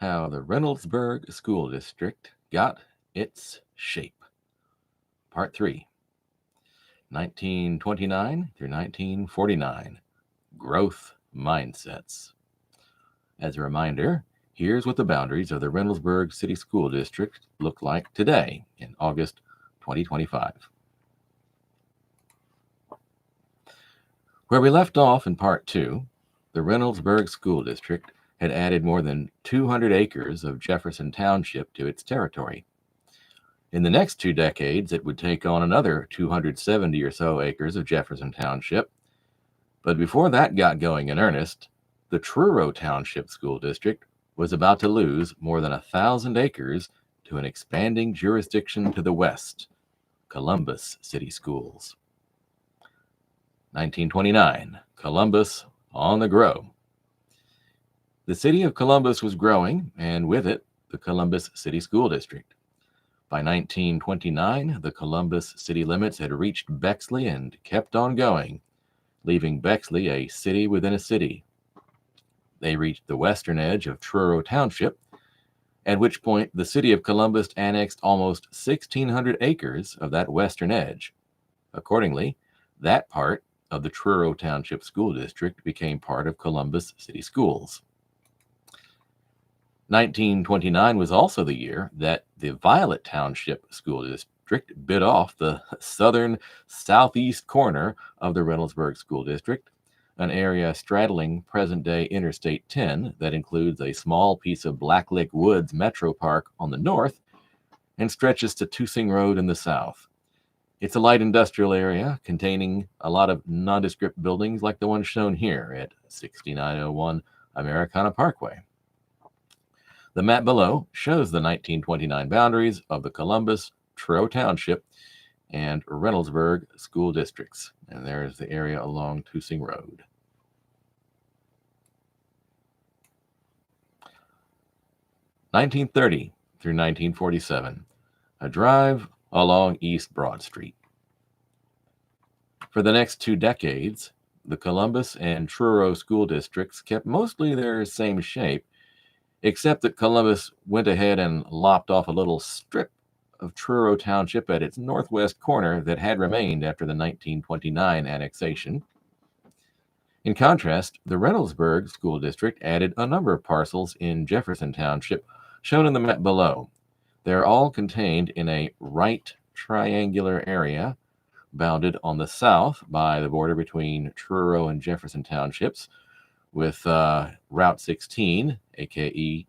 How the Reynoldsburg School District got its shape. Part 3, 1929 through 1949, Growth Mindsets. As a reminder, here's what the boundaries of the Reynoldsburg City School District look like today in August 2025. Where we left off in Part 2, the Reynoldsburg School District had added more than 200 acres of Jefferson Township to its territory. In the next 2 decades, it would take on another 270 or so acres of Jefferson Township. But before that got going in earnest, the Truro Township School District was about to lose more than 1,000 acres to an expanding jurisdiction to the west, Columbus City Schools. 1929, Columbus on the grow. The city of Columbus was growing, and with it, the Columbus City School District. By 1929, the Columbus city limits had reached Bexley and kept on going, leaving Bexley a city within a city. They reached the western edge of Truro Township, at which point the city of Columbus annexed almost 1,600 acres of that western edge. Accordingly, that part of the Truro Township School District became part of Columbus City Schools. 1929 was also the year that the Violet Township School District bit off the southern southeast corner of the Reynoldsburg School District, an area straddling present-day Interstate 10 that includes a small piece of Blacklick Woods Metro Park on the north and stretches to Tusing Road in the south. It's a light industrial area containing a lot of nondescript buildings like the one shown here at 6901 Americana Parkway. The map below shows the 1929 boundaries of the Columbus, Truro Township, and Reynoldsburg school districts. And there's the area along Tusing Road. (1930) through 1947, a drive along East Broad Street. For the next 2 decades, the Columbus and Truro school districts kept mostly their same shape, except that Columbus went ahead and lopped off a little strip of Truro Township at its northwest corner that had remained after the 1929 annexation. In contrast, the Reynoldsburg School District added a number of parcels in Jefferson Township, shown in the map below. They're all contained in a right triangular area, bounded on the south by the border between Truro and Jefferson Townships, with Route 16, aka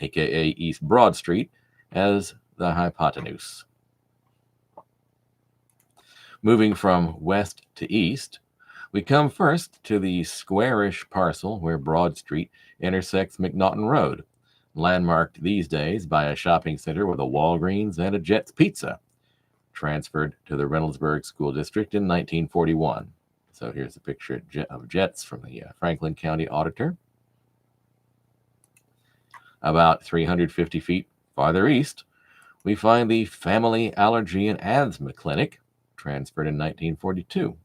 East Broad Street, as the hypotenuse. Moving from west to east, we come first to the squarish parcel where Broad Street intersects McNaughton Road, landmarked these days by a shopping center with a Walgreens and a Jet's Pizza, transferred to the Reynoldsburg School District in 1941. So here's a picture of Jet's from the Franklin County Auditor. About 350 feet farther east, we find the Family Allergy and Asthma Clinic, transferred in 1942.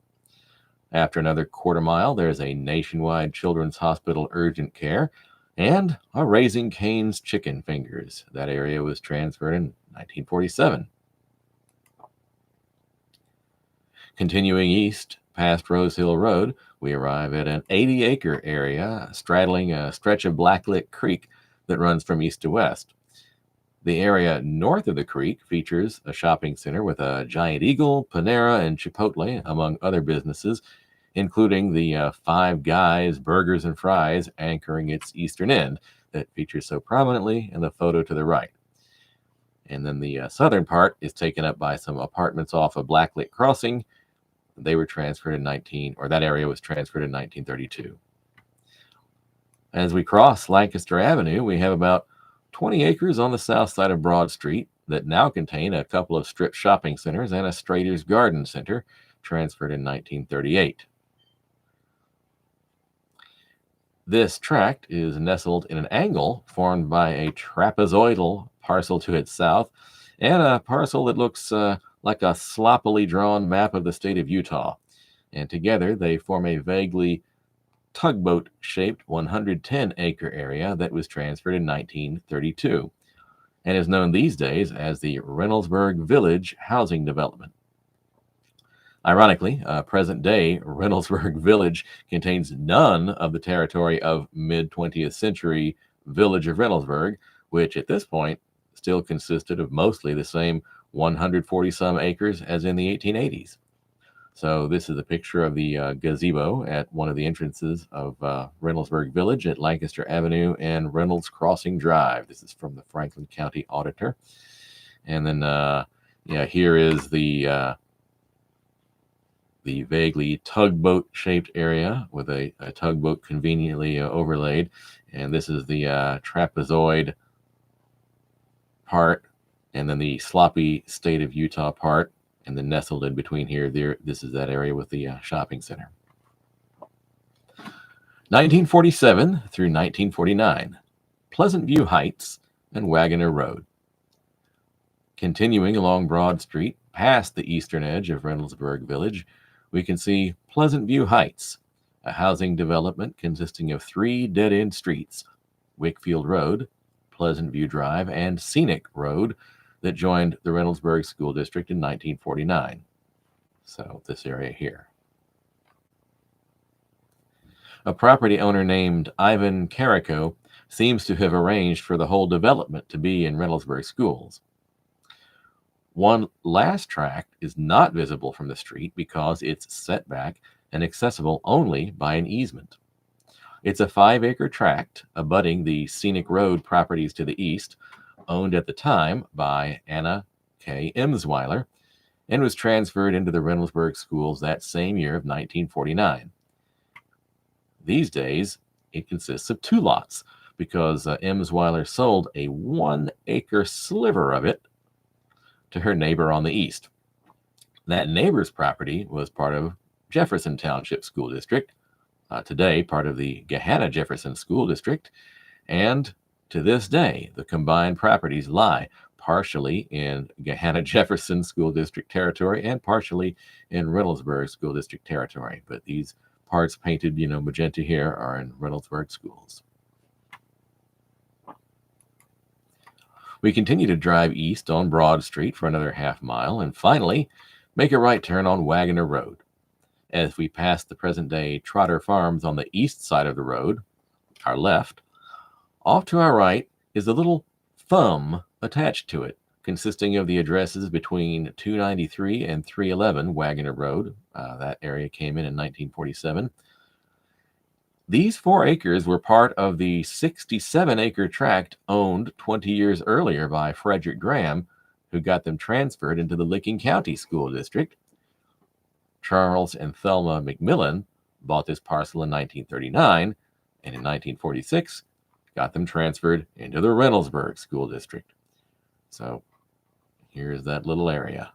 After another quarter mile, there's a Nationwide Children's Hospital Urgent Care and a Raising Cane's Chicken Fingers. That area was transferred in 1947. Continuing east, past Rose Hill Road, we arrive at an 80-acre area straddling a stretch of Blacklick Creek that runs from east to west. The area north of the creek features a shopping center with a Giant Eagle, Panera, and Chipotle, among other businesses, including the Five Guys Burgers and Fries anchoring its eastern end that features so prominently in the photo to the right. And then the southern part is taken up by some apartments off of Blacklick Crossing. They were transferred in that area was transferred in 1932. As we cross Lancaster Avenue, we have about 20 acres on the south side of Broad Street that now contain a couple of strip shopping centers and a Strader's Garden Center, transferred in 1938. This tract is nestled in an angle formed by a trapezoidal parcel to its south and a parcel that looks like a sloppily drawn map of the state of Utah. And together they form a vaguely tugboat-shaped 110-acre area that was transferred in 1932 and is known these days as the Reynoldsburg Village housing development. Ironically, present-day Reynoldsburg Village contains none of the territory of mid-20th century Village of Reynoldsburg, which at this point still consisted of mostly the same 140-some acres as in the 1880s. So this is a picture of the gazebo at one of the entrances of Reynoldsburg Village at Lancaster Avenue and Reynolds Crossing Drive. This is from the Franklin County Auditor. And then, here is the vaguely tugboat-shaped area with a tugboat conveniently overlaid. And this is the trapezoid part, and then the sloppy state of Utah part. And then nestled in between here, this is that area with the shopping center. 1947 through 1949, Pleasant View Heights and Wagoner Road. Continuing along Broad Street, past the eastern edge of Reynoldsburg Village, we can see Pleasant View Heights, a housing development consisting of 3 dead-end streets, Wickfield Road, Pleasant View Drive, and Scenic Road, that joined the Reynoldsburg School District in 1949. So this area here. A property owner named Ivan Carrico seems to have arranged for the whole development to be in Reynoldsburg schools. One last tract is not visible from the street because it's set back and accessible only by an easement. It's a 5-acre tract abutting the Scenic Road properties to the east, owned at the time by Anna K. Emsweiler, and was transferred into the Reynoldsburg schools that same year of 1949. These days, it consists of 2 lots because Emsweiler sold a 1-acre sliver of it to her neighbor on the east. That neighbor's property was part of Jefferson Township School District, today part of the Gahanna-Jefferson School District, and to this day, the combined properties lie partially in Gahanna-Jefferson School District territory and partially in Reynoldsburg School District territory. But these parts painted, magenta here are in Reynoldsburg schools. We continue to drive east on Broad Street for another half mile and finally make a right turn on Wagoner Road. As we pass the present-day Trotter Farms on the east side of the road, our left, off to our right is a little thumb attached to it, consisting of the addresses between 293 and 311 Wagoner Road. That area came in 1947. These 4 acres were part of the 67-acre tract owned 20 years earlier by Frederick Graham, who got them transferred into the Licking County School District. Charles and Thelma McMillan bought this parcel in 1939, and in 1946, got them transferred into the Reynoldsburg School District. So here's that little area.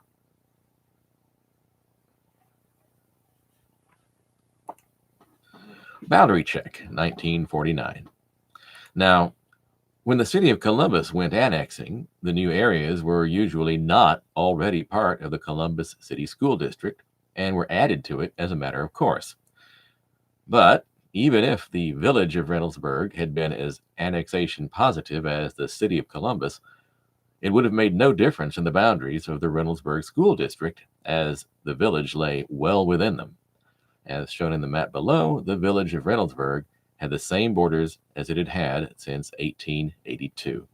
Boundary check, 1949. Now, when the city of Columbus went annexing, the new areas were usually not already part of the Columbus City School District and were added to it as a matter of course. But even if the Village of Reynoldsburg had been as annexation positive as the city of Columbus, it would have made no difference in the boundaries of the Reynoldsburg School District, as the village lay well within them. As shown in the map below, the Village of Reynoldsburg had the same borders as it had had since 1882.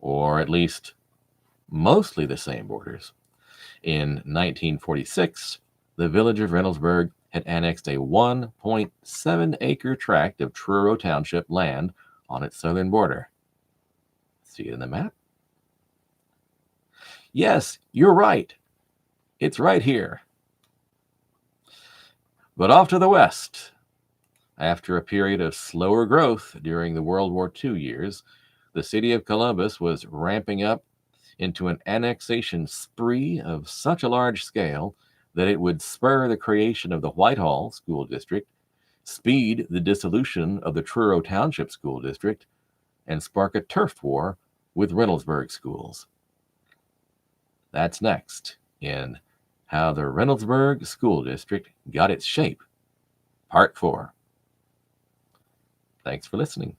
Or at least mostly the same borders. In 1946, the Village of Reynoldsburg had annexed a 1.7-acre tract of Truro Township land on its southern border. See it in the map? Yes, you're right. It's right here. But off to the west, after a period of slower growth during the World War II years, the city of Columbus was ramping up into an annexation spree of such a large scale that it would spur the creation of the Whitehall School District, speed the dissolution of the Truro Township School District, and spark a turf war with Reynoldsburg schools. That's next in How the Reynoldsburg School District Got Its Shape, Part 4. Thanks for listening.